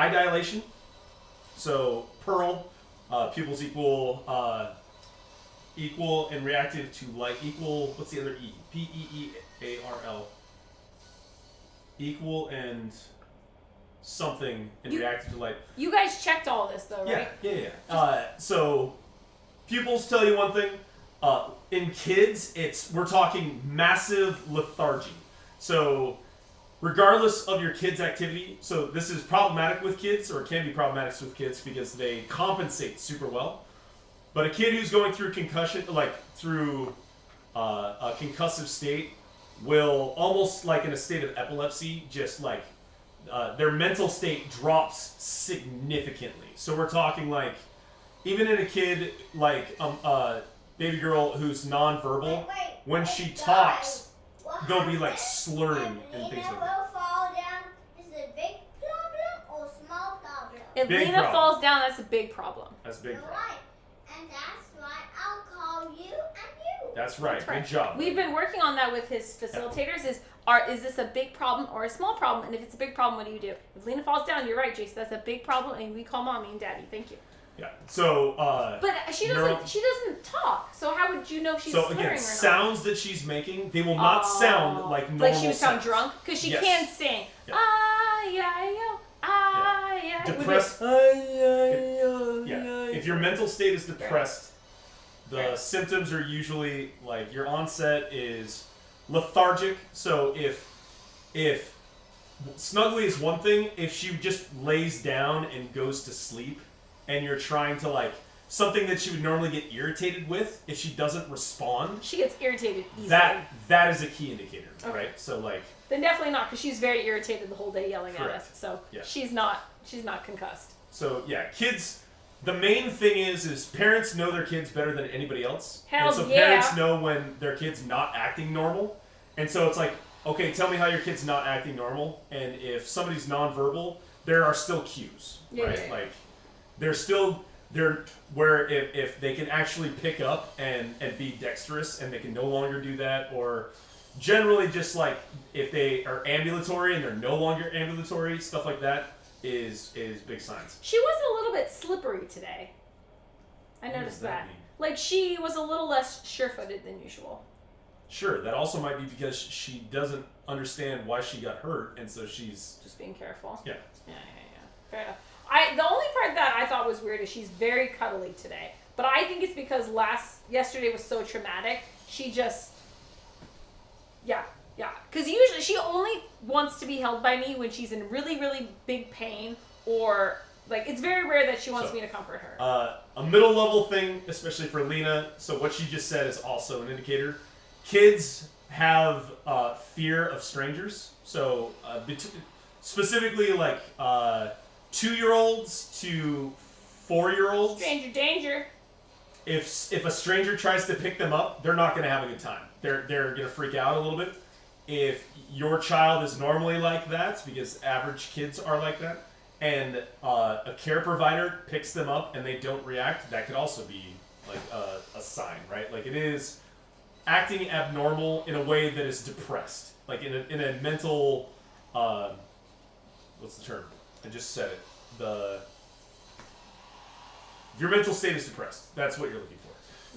eye dilation. So Pearl, pupils equal and reactive to light. Equal. What's the other E? Peearl. Equal and something and reactive to light. You guys checked all this though, right? Yeah. So pupils tell you one thing. In kids, we're talking massive lethargy. So regardless of your kid's activity, so this is problematic with kids, or it can be problematic with kids because they compensate super well. But a kid who's going through concussion, like through a concussive state, will almost like in a state of epilepsy, just like their mental state drops significantly. So we're talking like, even in a kid like baby girl who's nonverbal, when she talks, they'll be like slurring and things like that. If Lena falls down, that's a big problem. That's a big problem. And that's why I'll call you and you. That's right. Good job. We've been working on that with his facilitators. Is this a big problem or a small problem? And if it's a big problem, what do you do? If Lena falls down, you're right, Jason. That's a big problem, and we call mommy and daddy. Thank you. Yeah. So. But she doesn't talk. So how would you know if she's slurring or not? Sounds that she's making, they will not sound like normal. Like she would sound drunk because she can sing. Yeah. Depressed. If your mental state is depressed, the symptoms are usually like your onset is lethargic. So if snuggly is one thing, if she just lays down and goes to sleep, and you're trying to like something that she would normally get irritated with, if she doesn't respond, she gets irritated easily. That is a key indicator, right? So like. Then definitely not, because she's very irritated the whole day yelling at us. So she's not concussed. So yeah, kids. The main thing is parents know their kids better than anybody else. Hell and so parents know when their kid's not acting normal. And so it's like, okay, tell me how your kid's not acting normal. And if somebody's nonverbal, there are still cues, right? Yeah. Like where if they can actually pick up and be dexterous and they can no longer do that, or generally just like if they are ambulatory and they're no longer ambulatory, stuff like that is big signs. She was a little bit slippery today. I noticed that. Like she was a little less sure-footed than usual. Sure, that also might be because she doesn't understand why she got hurt, and so she's just being careful. Yeah. Fair enough. The only part that I thought was weird is she's very cuddly today. But I think it's because yesterday was so traumatic. She just because usually she only wants to be held by me when she's in really, really big pain, or like it's very rare that she wants me to comfort her. A middle level thing, especially for Lena. So what she just said is also an indicator. Kids have fear of strangers. So specifically like 2-year-olds to 4-year-olds. Stranger danger. If a stranger tries to pick them up, they're not going to have a good time. They're going to freak out a little bit. If your child is normally like that, because average kids are like that, and a care provider picks them up and they don't react, that could also be like a sign, right? Like it is acting abnormal in a way that is depressed, like in a mental, what's the term? I just said it. Your mental state is depressed. That's what you're looking for.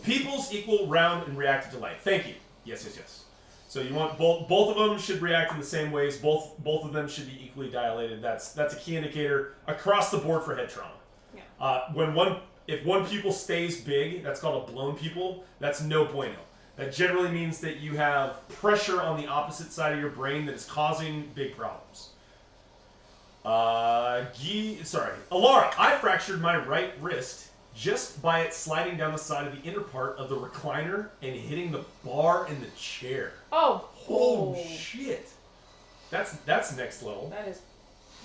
Peoples equal round and reactive to light. Thank you. Yes. So you want both of them should react in the same ways. Both of them should be equally dilated. That's a key indicator across the board for head trauma. Yeah. If one pupil stays big, that's called a blown pupil. That's no bueno. That generally means that you have pressure on the opposite side of your brain that is causing big problems. Alara, I fractured my right wrist just by it sliding down the side of the inner part of the recliner and hitting the bar in the chair. Oh shit. That's next level. That is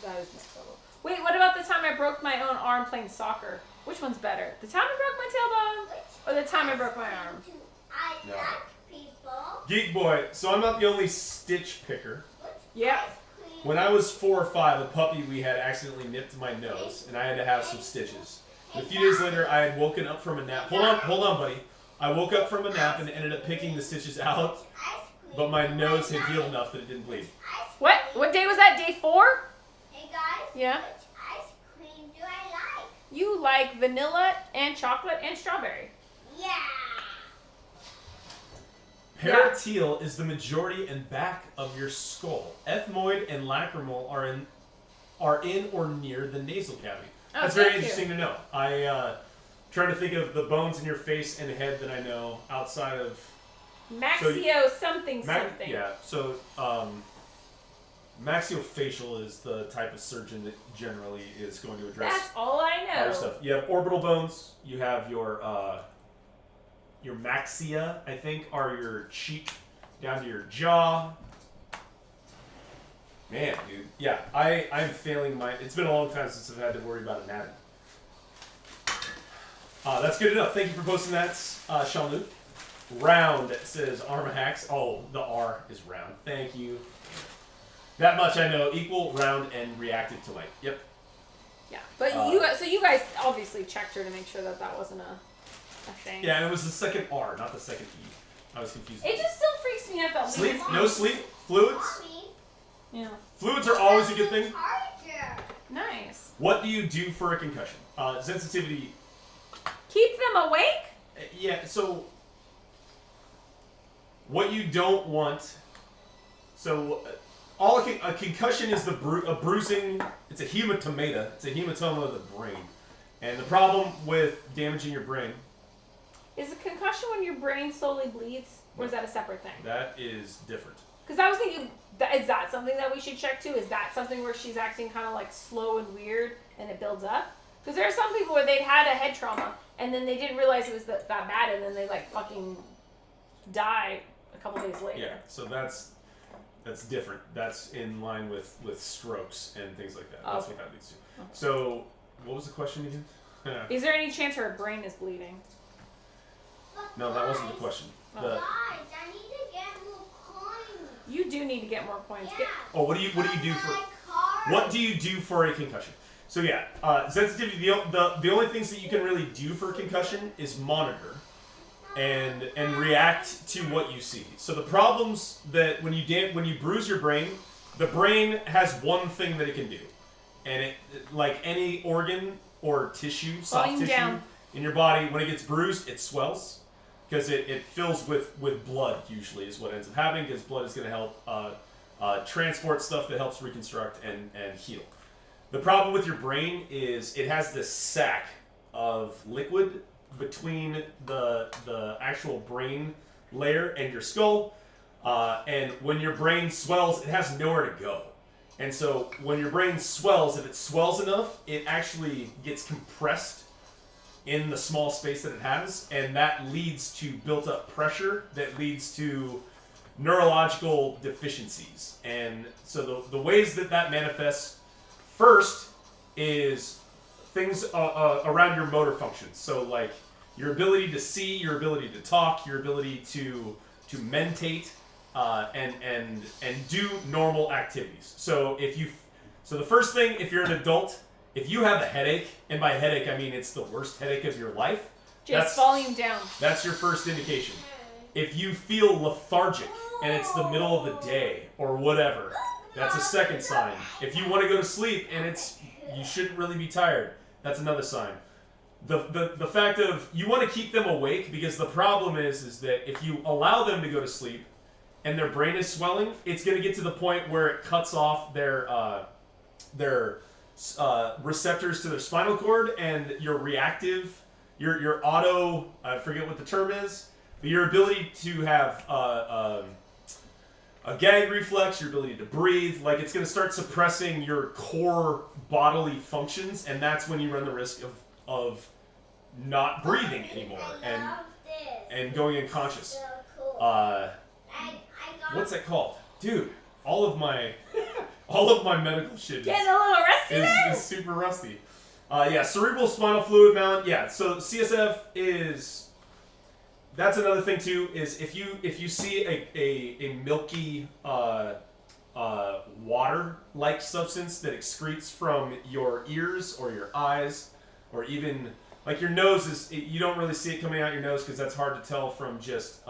next level. Wait, what about the time I broke my own arm playing soccer? Which one's better? The time I broke my tailbone or the time I broke my arm? I like people. Geek boy, so I'm not the only stitch picker. Yeah. When I was 4 or 5, a puppy we had accidentally nipped my nose, and I had to have some stitches. And a few days later, I had woken up from a nap. Hold on, buddy. I woke up from a nap and ended up picking the stitches out, but my nose had healed enough that it didn't bleed. What day was that? Day 4? Hey guys. Yeah. Which ice do I like? You like vanilla and chocolate and strawberry. Yeah. Parateal is the majority and back of your skull. Ethmoid and lacrimal are in or near the nasal cavity. Oh, That's very thank you. interesting to know. I trying to think of the bones in your face and head that I know outside of Maxio something. Yeah, so maxillofacial is the type of surgeon that generally is going to address That's all I know. other stuff. You have orbital bones. You have your maxilla, I think, are your cheek down to your jaw. Man, dude. Yeah, I'm failing my... It's been a long time since I've had to worry about anatomy. That's good enough. Thank you for posting that, Sean-Luc. Round says Arma hacks. Oh, the R is round. Thank you. That much I know. Equal, round, and reactive to light. Yep. Yeah, but you guys obviously checked her to make sure that wasn't a thing. Yeah, and it was the second R, not the second E. I was confused. It just still freaks me out that Sleep? Lena's No sleep? Fluids? Mommy, Yeah. Fluids are always a good thing. charger. Nice. What do you do for a concussion? Sensitivity. Keep them awake? Yeah, so what you don't want. So a concussion is a bruising. It's a hematoma. It's a hematoma of the brain, and the problem with damaging your brain. Is a concussion when your brain slowly bleeds, or is that a separate thing? That is different. Because I was thinking, is that something that we should check too? Is that something where she's acting kind of like slow and weird and it builds up? Because there are some people where they'd had a head trauma and then they didn't realize it was that bad and then they like fucking die a couple days later. Yeah, so that's different. That's in line with strokes and things like that. That's Okay. what that leads to. So what was the question again? Yeah. Is there any chance her brain is bleeding? No, that wasn't the question. Oh. The, Guys, I need to get more coins. You do need to get more coins. Yeah. oh, what do you do for My card. what do you do for a concussion? So yeah, sensitivity. The only things that you can really do for a concussion is monitor and react to what you see. So the problems that when you bruise your brain, the brain has one thing that it can do, and it like any organ or tissue, soft Volume tissue down. in your body, when it gets bruised, it swells because it fills with blood. Usually is what ends up happening because blood is going to help transport stuff that helps reconstruct and heal. The problem with your brain is it has this sac of liquid between the actual brain layer and your skull, and when your brain swells, it has nowhere to go. And so when your brain swells, if it swells enough, it actually gets compressed in the small space that it has, and that leads to built-up pressure that leads to neurological deficiencies. And so the ways that manifests first is things around your motor functions. So like your ability to see, your ability to talk, your ability to mentate, and do normal activities. So the first thing, if you're an adult, if you have a headache, and by headache I mean it's the worst headache of your life, Just volume down. that's your first indication. If you feel lethargic and it's the middle of the day or whatever, that's a second sign. If you want to go to sleep and you shouldn't really be tired, that's another sign. The fact of you want to keep them awake, because the problem is that if you allow them to go to sleep and their brain is swelling, it's going to get to the point where it cuts off their receptors to their spinal cord, and your auto, I forget what the term is, but your ability to have a gag reflex, your ability to breathe, like it's going to start suppressing your core bodily functions, and that's when you run the risk of not breathing anymore I and love this. and going unconscious. So cool. Uh, I got what's that called, dude? All of my medical shit Getting a little rusty there. is super rusty. Yeah, cerebral spinal fluid mount. Yeah, so CSF is. That's another thing too. Is if you see a milky water-like substance that excretes from your ears or your eyes, or even like your nose you don't really see it coming out your nose because that's hard to tell from just